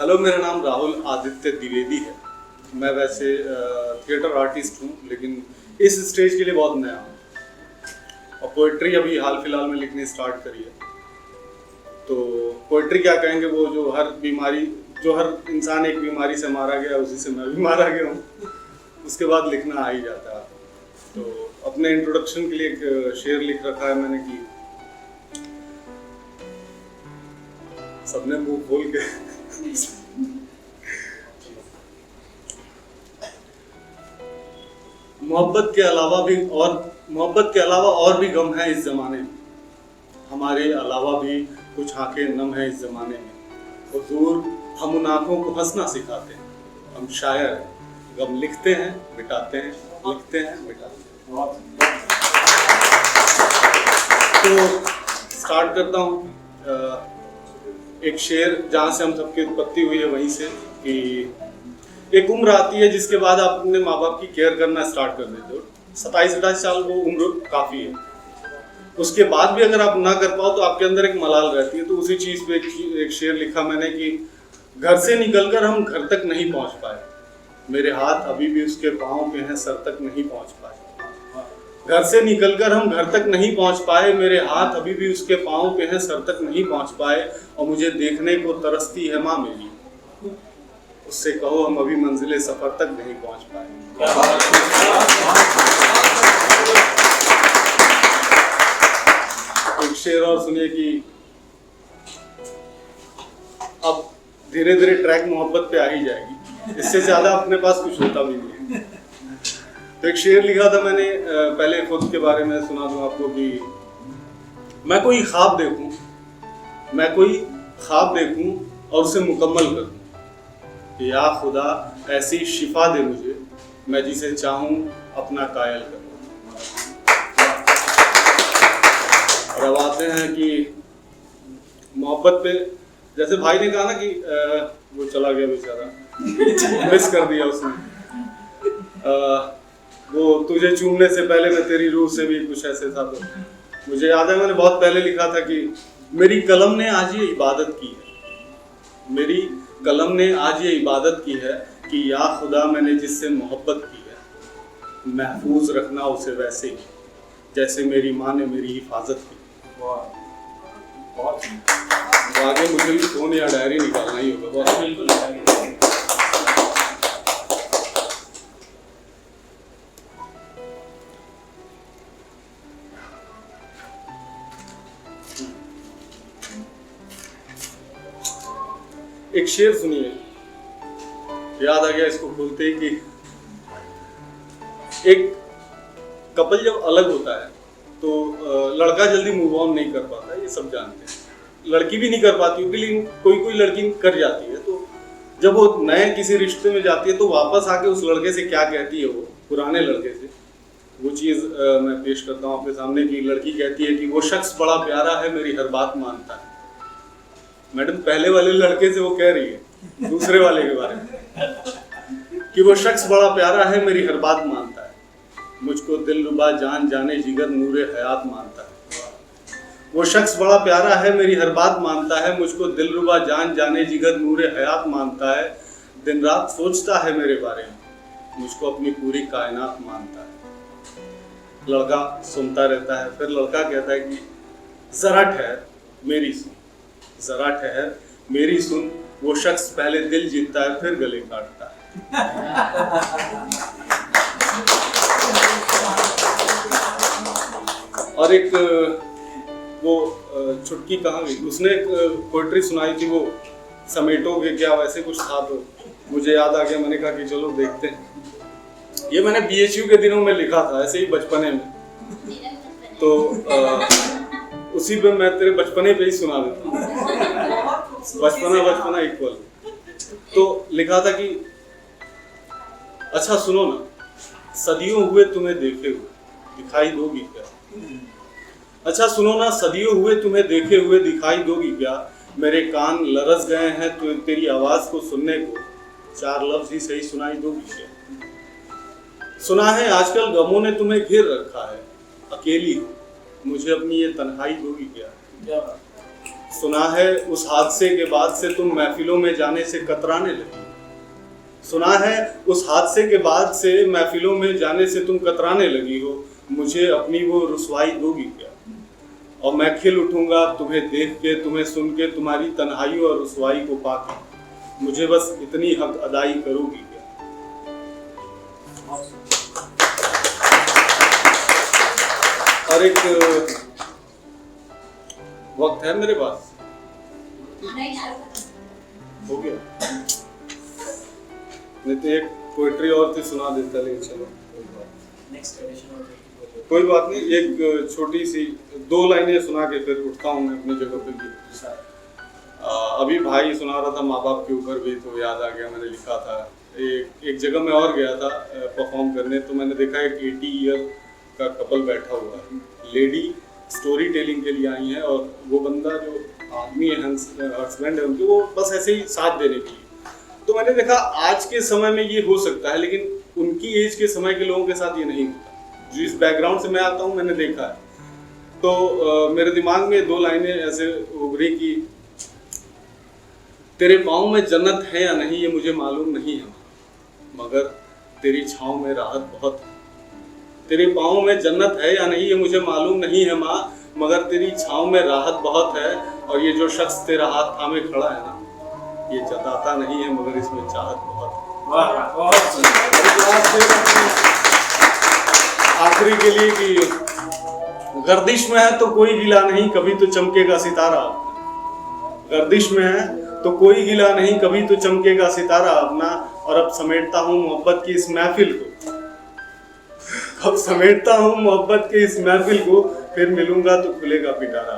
Hello, मेरा नाम राहुल आदित्य द्विवेदी है। मैं वैसे थिएटर आर्टिस्ट हूँ, लेकिन इस स्टेज के लिए बहुत नया हूँ और पोइट्री अभी हाल फिलहाल में लिखनी स्टार्ट करी है। तो पोइट्री क्या कहेंगे, वो जो हर इंसान एक बीमारी से मारा गया, उसी से मैं भी मारा गया हूँ। उसके बाद लिखना आ ही जाता है। तो अपने इंट्रोडक्शन के लिए एक शेर लिख रखा है मैंने कि सबने मुंह खोल के मोहब्बत के अलावा और भी गम है इस जमाने में। हमारे अलावा भी कुछ आंखें नम है इस जमाने में। हुजूर, हम उन आंखों को हंसना सिखाते हैं। हम शायर हैं, गम लिखते हैं, मिटाते हैं, लिखते हैं, मिटाते हैं। तो स्टार्ट करता हूँ एक शेर जहाँ से हम सबकी उत्पत्ति हुई है, वहीं से कि एक उम्र आती है जिसके बाद आप अपने माँ बाप की केयर करना स्टार्ट कर देते हो। 27-28 साल वो उम्र काफ़ी है। उसके बाद भी अगर आप ना कर पाओ तो आपके अंदर एक मलाल रहती है। तो उसी चीज़ पे एक शेर लिखा मैंने कि घर से निकलकर हम घर तक नहीं पहुँच पाए, मेरे हाथ अभी भी उसके पाँव पे हैं, सर तक नहीं पहुँच पाए। घर से निकलकर हम घर तक नहीं पहुँच पाए, मेरे हाथ अभी भी उसके पाँव पे हैं, सर तक नहीं पहुँच पाए। और मुझे देखने को तरसती है माँ मेरी, उससे कहो हम अभी मंजिले सफर तक नहीं पहुँच पाए। एक शेर और सुनिए कि अब धीरे धीरे ट्रैक मोहब्बत पे आ ही जाएगी, इससे ज्यादा अपने पास कुछ होता भी नहीं है। तो एक शेर लिखा था मैंने, पहले खुद के बारे में सुना दूं आपको कि मैं कोई ख्वाब देखूं और उसे मुकम्मल कर दूं। या खुदा ऐसी शिफा दे मुझे, मैं जिसे चाहूं अपना कायल कर दूं। और अब आते हैं कि मोहब्बत पे, जैसे भाई ने कहा ना कि वो चला गया बेचारा, मिस कर दिया उसने। वो तुझे चूमने से पहले मैं तेरी रूह से भी, कुछ ऐसे था। तो मुझे याद है मैंने बहुत पहले लिखा था कि मेरी कलम ने आज ये इबादत की है, मेरी कलम ने आज ये इबादत की है कि या खुदा मैंने जिससे मोहब्बत की है, महफूज रखना उसे वैसे ही जैसे मेरी माँ ने मेरी हिफाजत की। तो आगे मुझे भी फोन या डायरी निकालना ही होगा। बहुत बिल्कुल। एक शेर सुनिए, याद आ गया इसको खोलते ही कि एक कपल जब अलग होता है तो लड़का जल्दी मूव ऑन नहीं कर पाता, ये सब जानते हैं। लड़की भी नहीं कर पाती होगी, लेकिन कोई लड़की कर जाती है। तो जब वो नए किसी रिश्ते में जाती है तो वापस आके उस लड़के से क्या कहती है, वो पुराने लड़के से, वो चीज़ मैं पेश करता हूँ आपके सामने। की लड़की कहती है कि वो शख्स बड़ा प्यारा है, मेरी हर बात मानता है। मैडम, पहले वाले लड़के से वो कह रही है दूसरे वाले के बारे में कि वो शख्स बड़ा प्यारा है, मेरी हर बात मानता है, मुझको दिलरुबा जान जाने जिगर नूरे हयात मानता है। वो शख्स बड़ा प्यारा है, मेरी हर बात मानता है, मुझको दिलरुबा जान जाने जिगर नूरे हयात मानता है। दिन रात सोचता है मेरे बारे में, मुझको अपनी पूरी कायनात मानता है। लड़का सुनता रहता है, फिर लड़का कहता है कि जरा ठहर मेरी सुन, जरा ठहर मेरी सुन, वो शख्स पहले दिल जीतता है फिर गले काटता है। और एक वो छुटकी कहानी, उसने एक पोइट्री सुनाई थी, वो समेटोगे क्या, वैसे कुछ था। तो मुझे याद आ गया, मैंने कहा कि चलो देखते हैं। ये मैंने BHU के दिनों में लिखा था, ऐसे ही बचपने में। तो उसी पे मैं तेरे बचपने पे ही सुना देता हूँ, बचपना इक्वल। तो लिखा था कि अच्छा सुनो ना, सदियों हुए तुम्हें देखे हुए, दिखाई दोगी क्या। अच्छा सुनो ना, सदियों हुए तुम्हें देखे हुए, दिखाई दोगी क्या। मेरे कान लरस गए हैं तो तेरी आवाज को सुनने को, 4 लफ्ज ही सही सुनाई दोगी क्या। सुना है आजकल गमों ने तुम्हें घेर रखा है, अकेली हो, मुझे अपनी ये तन्हाई दोगी क्या। सुना है उस हादसे के बाद से तुम महफिलों में जाने से कतराने लगी। सुना है उस हादसे के बाद से महफिलों में जाने से तुम कतराने लगी हो। मुझे अपनी वो रुसवाई दोगी क्या? और मैं खिल उठूंगा तुम्हें देख के, तुम्हें सुन के, तुम्हारी तन्हाई और रुसवाई को पाके। मुझे बस इतनी हक अदाई करोगी क्या? और एक वक्त है मेरे पास? हो गया? नहीं तो एक पोएट्री और थी सुना देता, लेकिन चलो कोई बात नहीं। एक छोटी सी 2 लाइनें सुना के फिर उठता हूँ मैं अपनी जगह पे। अभी भाई सुना रहा था माँ बाप के ऊपर भी, तो याद आ गया, मैंने लिखा था। एक जगह मैं और गया था परफॉर्म करने, तो मैंने देखा एक 80 ईयर का कपल बैठा हुआ है। लेडी स्टोरी टेलिंग के लिए आई है और वो बंदा जो आदमी है, हस्बैंड है उनके, वो बस ऐसे ही साथ देने के लिए। तो मैंने देखा आज के समय में ये हो सकता है, लेकिन उनकी एज के समय के लोगों के साथ ये नहीं होता। जिस बैकग्राउंड से मैं आता हूँ मैंने देखा है। तो मेरे दिमाग में 2 लाइनें ऐसे उभरी कि तेरे पाँव में जन्नत है या नहीं ये मुझे मालूम नहीं है, मगर तेरी छाँव में राहत बहुत है। तेरे पाँव में जन्नत है या नहीं ये मुझे मालूम नहीं है माँ, मगर तेरी छाँव में राहत बहुत है। और ये जो शख्स तेरा हाथ थामे खड़ा है ना, ये जताता नहीं है मगर इसमें चाहत बहुत है। वाह, बहुत सुंदर। आखिरी के लिए कि गर्दिश में है तो कोई गिला नहीं, कभी तो चमकेगा सितारा। गर्दिश में है तो कोई गिला नहीं, कभी तो चमकेगा सितारा अपना। और अब समेटता हूँ मोहब्बत की इस महफिल को, अब समेटता हूँ मोहब्बत के इस महफिल को, फिर मिलूंगा तो खुलेगा पिटारा।